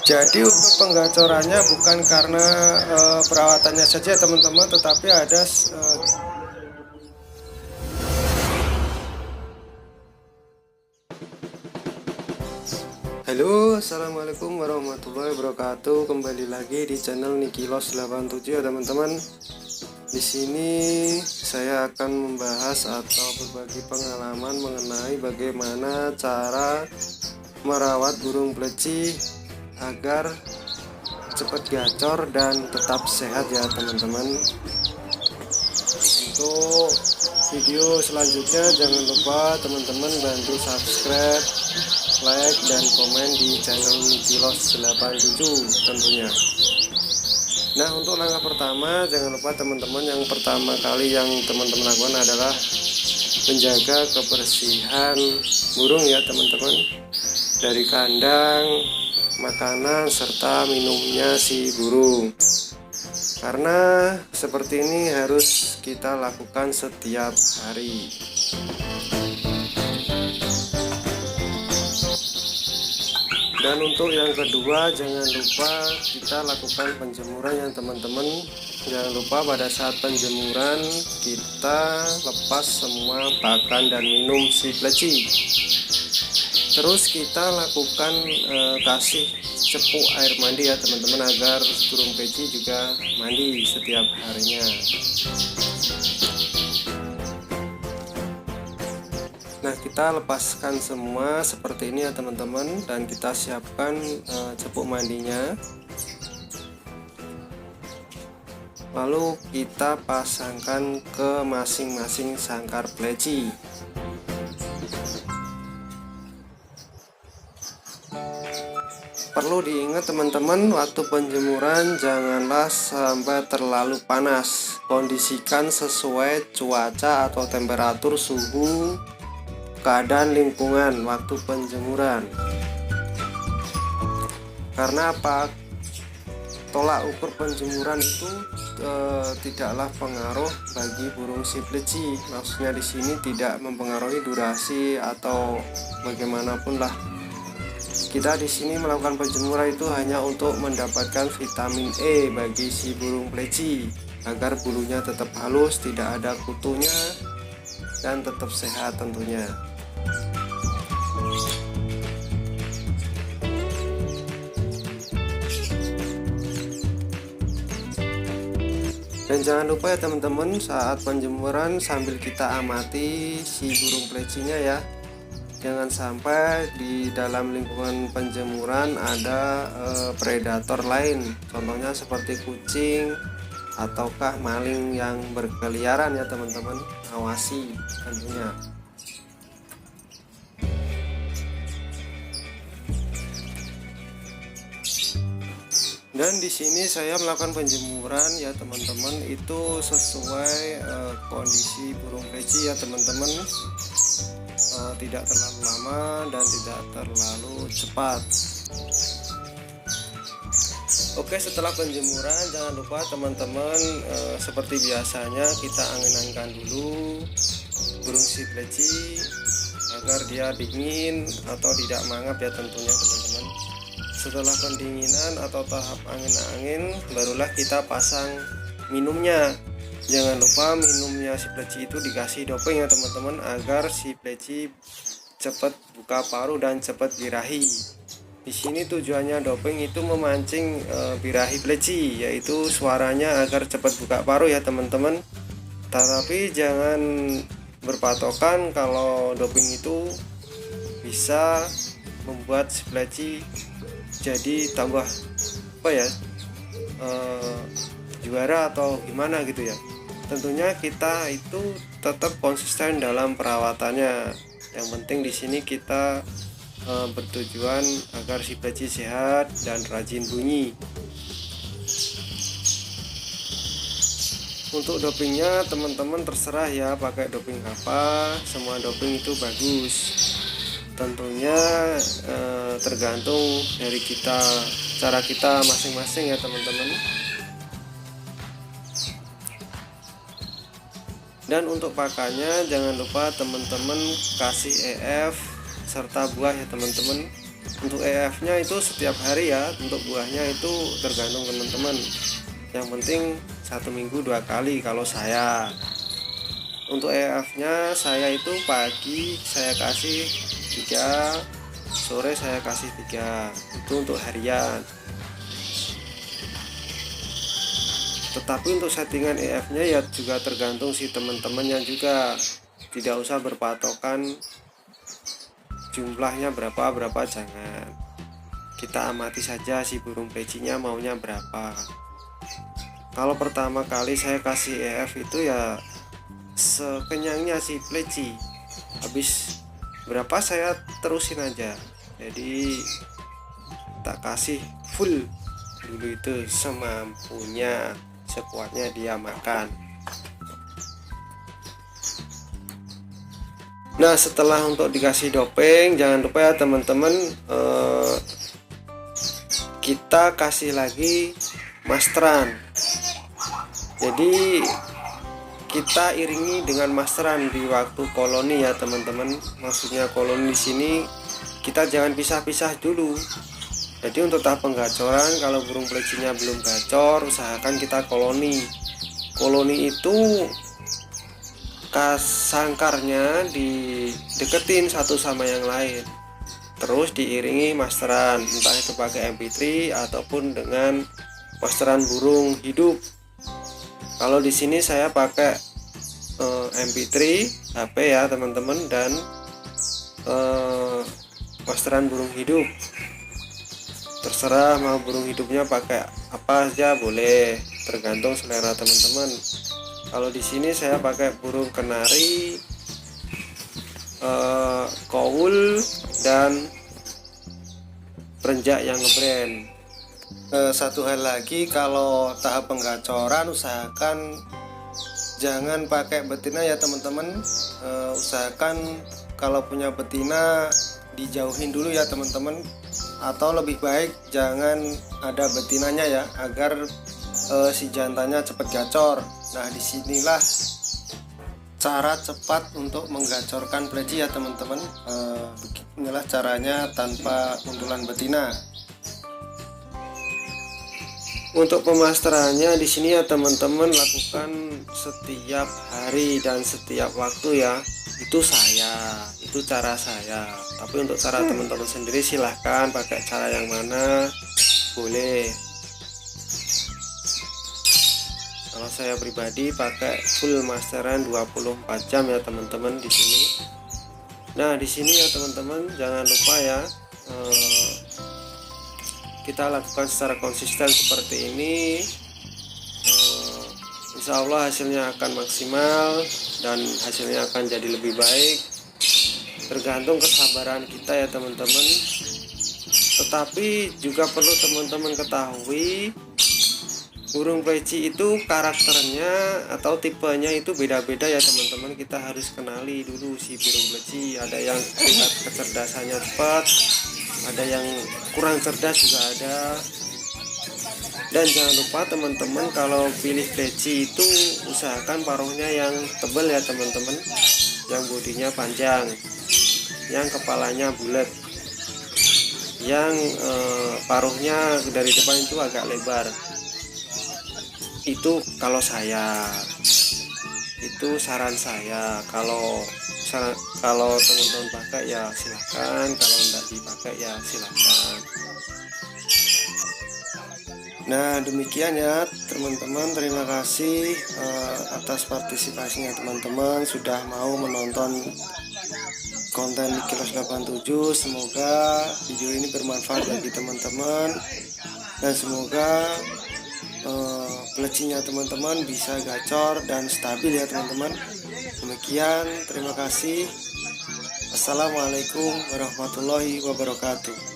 Jadi untuk penggacorannya bukan karena perawatannya saja teman-teman, tetapi ada Halo, assalamualaikum warahmatullahi wabarakatuh. Kembali lagi di channel Nikilos87 ya teman-teman. Di sini saya akan membahas atau berbagi pengalaman mengenai bagaimana cara merawat burung pleci agar cepat gacor dan tetap sehat ya teman-teman. Untuk video selanjutnya jangan lupa teman-teman bantu subscribe, like, dan komen di channel Nikilos87 tentunya. Nah, untuk langkah pertama jangan lupa teman-teman, yang pertama kali yang teman-teman lakukan adalah menjaga kebersihan burung ya teman-teman, dari kandang, makanan, serta minumnya si burung. Karena seperti ini harus kita lakukan setiap hari. Dan untuk yang kedua, jangan lupa kita lakukan penjemuran ya teman-teman. Jangan lupa pada saat penjemuran kita lepas semua pakan dan minum si pleci. Terus kita lakukan kasih cepuk air mandi ya teman-teman, agar burung pleci juga mandi setiap harinya. Nah, kita lepaskan semua seperti ini ya teman-teman, dan kita siapkan cepuk mandinya. Lalu kita pasangkan ke masing-masing sangkar pleci. Perlu diingat teman-teman, waktu penjemuran janganlah sampai terlalu panas. Kondisikan sesuai cuaca atau temperatur suhu keadaan lingkungan waktu penjemuran. Karena apa? Tolak ukur penjemuran itu tidaklah pengaruh bagi burung si pleci. Maksudnya di sini tidak mempengaruhi durasi atau bagaimanapun lah. Kita di sini melakukan penjemuran itu hanya untuk mendapatkan vitamin E bagi si burung pleci, agar bulunya tetap halus, tidak ada kutunya, dan tetap sehat tentunya. Dan jangan lupa ya teman-teman, saat penjemuran sambil kita amati si burung plecinya ya. Jangan sampai di dalam lingkungan penjemuran ada predator lain, contohnya seperti kucing ataukah maling yang berkeliaran ya teman-teman. Awasi tentunya. Dan di sini saya melakukan penjemuran ya teman-teman, itu sesuai kondisi burung pleci ya teman-teman. Tidak terlalu lama dan tidak terlalu cepat. Oke, setelah penjemuran jangan lupa teman-teman, seperti biasanya kita angin-anginkan dulu burung si pleci agar dia dingin atau tidak mangap ya tentunya teman-teman. Setelah pendinginan atau tahap angin-angin, barulah kita pasang minumnya. Jangan lupa minumnya si pleci itu dikasih doping ya teman-teman, agar si pleci cepat buka paruh dan cepat birahi. Di sini tujuannya doping itu memancing birahi pleci, yaitu suaranya agar cepat buka paruh ya teman-teman. Tetapi jangan berpatokan kalau doping itu bisa membuat si pleci jadi tambah juara atau gimana gitu ya. Tentunya kita itu tetap konsisten dalam perawatannya. Yang penting di sini kita bertujuan agar si pleci sehat dan rajin bunyi. Untuk dopingnya teman-teman terserah ya, pakai doping apa, semua doping itu bagus. Tentunya tergantung dari kita, cara kita masing-masing ya teman-teman. Dan untuk pakannya jangan lupa teman-teman kasih EF serta buah ya teman-teman. Untuk EF nya itu setiap hari ya, untuk buahnya itu tergantung teman-teman, yang penting 1 minggu 2 kali. Kalau saya untuk EF nya saya itu pagi saya kasih 3, sore saya kasih 3, itu untuk harian. Tetapi untuk settingan EF nya ya juga tergantung si teman-temannya juga, tidak usah berpatokan jumlahnya berapa jangan. Kita amati saja si burung plecinya maunya berapa. Kalau pertama kali saya kasih EF itu ya sekenyangnya si pleci, habis berapa saya terusin aja, jadi tak kasih full dulu, itu semampunya, sekuatnya dia makan. Nah, setelah untuk dikasih dopeng, jangan lupa ya teman-teman, kita kasih lagi masteran. Jadi kita iringi dengan masteran di waktu koloni ya teman-teman. Maksudnya koloni di sini kita jangan pisah-pisah dulu. Jadi untuk tahap penggacoran, kalau burung plecinya belum gacor, usahakan kita koloni. Koloni itu sangkarnya dideketin satu sama yang lain, terus diiringi masteran, entah itu pakai MP3 ataupun dengan masteran burung hidup. Kalau di sini saya pakai MP3 HP ya teman-teman, dan masteran burung hidup. Terserah mau burung hidupnya pakai apa aja boleh, tergantung selera teman-teman. Kalau di sini saya pakai burung kenari, koul, dan perenjak yang ngebrand. Satu hal lagi, kalau tahap penggacoran usahakan jangan pakai betina ya teman-teman. Usahakan kalau punya betina dijauhin dulu ya teman-teman, atau lebih baik jangan ada betinanya ya, agar si jantannya cepat gacor. Nah, disinilah cara cepat untuk menggacorkan pleci ya teman-teman. Inilah caranya tanpa mundulan betina. Untuk pemasterannya di sini ya teman-teman, lakukan setiap hari dan setiap waktu ya. Itu cara saya. Tapi untuk cara teman-teman sendiri silahkan pakai cara yang mana, boleh. Kalau saya pribadi pakai full masteran 24 jam ya teman-teman di sini. Nah, di sini ya teman-teman, jangan lupa ya, kita lakukan secara konsisten seperti ini. Insya Allah hasilnya akan maksimal dan hasilnya akan jadi lebih baik. Tergantung kesabaran kita ya teman-teman. Tetapi juga perlu teman-teman ketahui, burung pleci itu karakternya atau tipenya itu beda-beda ya teman-teman. Kita harus kenali dulu si burung pleci. Ada yang tingkat kecerdasannya cepat, ada yang kurang cerdas juga ada. Dan jangan lupa teman-teman, kalau pilih pleci itu usahakan paruhnya yang tebal ya teman-teman, yang bodinya panjang, yang kepalanya bulat, yang paruhnya dari depan itu agak lebar. Itu kalau saya, itu saran saya. Kalau teman-teman pakai ya silahkan, kalau tidak dipakai ya silahkan. Nah, demikian ya teman-teman. Terima kasih atas partisipasinya teman-teman, sudah mau menonton konten Kilos 87. Semoga video ini bermanfaat bagi teman-teman, dan semoga plecinya teman-teman bisa gacor dan stabil ya teman-teman. Demikian, terima kasih. Assalamualaikum warahmatullahi wabarakatuh.